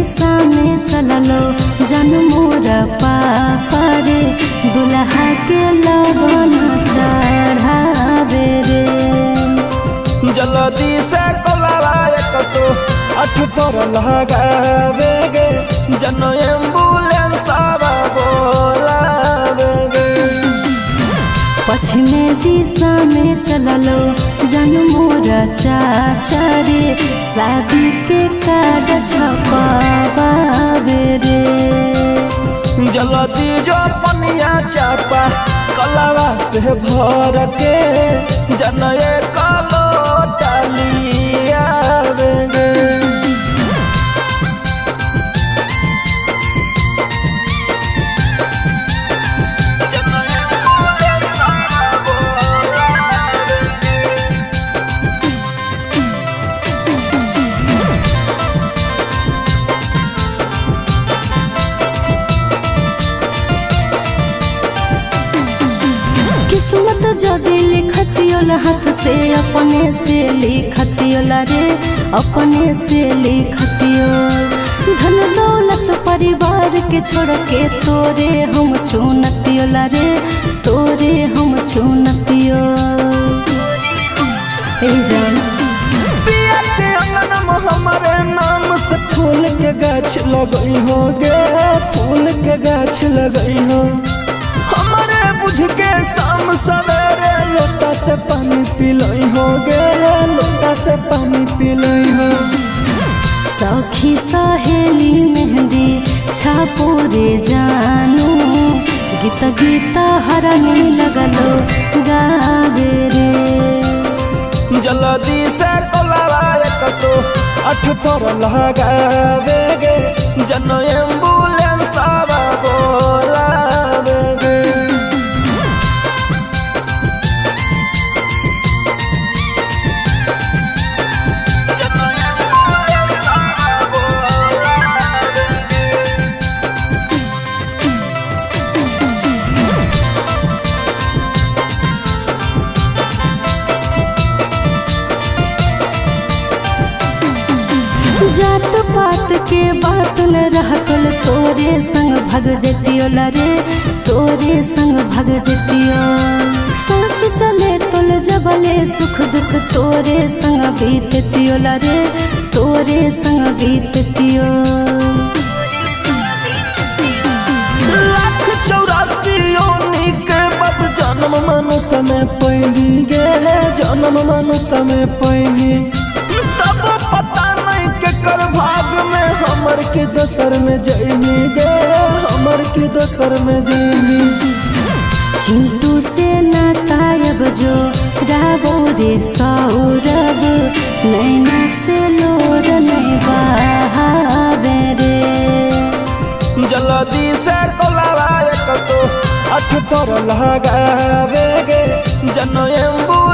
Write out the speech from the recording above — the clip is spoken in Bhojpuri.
दिशा में चललो जन मोर पापा रे दुल्हा के लगन चढ़ावे रे। जल्दी से कोलावा 108 पर लगावे गे जन एम्बुलेंस बोलावे गे। पश्चिमी दिशा में चललो जन मोर चाचा रे शादी के कार्ड छपावे रे। जल्दी जो पनिया चापा कलावा से भर के जन कलो डालिया गे। किस्मत जदी लिखतियोला हाथ से अपने से लिखतियोला रे अपने से लिखतियो। धन दौलत परिवार के छोड़ के तोरे हम चुनतियोला रे तोरे हम चुनतियो। पिया के अंगन में हमारे नाम से फूल के गाछ लगई हो गे फूल के गाछ लगई हो। हमारे बुझ के शाम सवेरे लोटा से पानी पिलई हो गे लोटा से पानी पिलई हो। सखी सहेली मेहंदी छापो रे जानू गीत गीत हरनी लगलो गावे रे। जल्दी से कोलावा 108 पर लगावे गे जन एम्बुलेंस बोलावे गे। जात पात के बात न रहतल तोरे संग भग जतियोला रे तोरे संग भग जतियो। सांस चले तोल जबले सुख दुख तोरे संग बीततियोला रे तोरे संग बीततियो। 184 योनि के बाद जन्म मनुष्य में पैली गे जन्म मनुष्य में पैली। तब पता नहीं के कर भाग में हमर के दोसर में जैनी गे हमर के दोसर में जैनी। चिंटू से नातायब जो राबो रे सौरभ नैना से लोर नहीं बहावे रे। जल्दी से कोलावा 108 पर लगावे गे जन एम्बुलेंस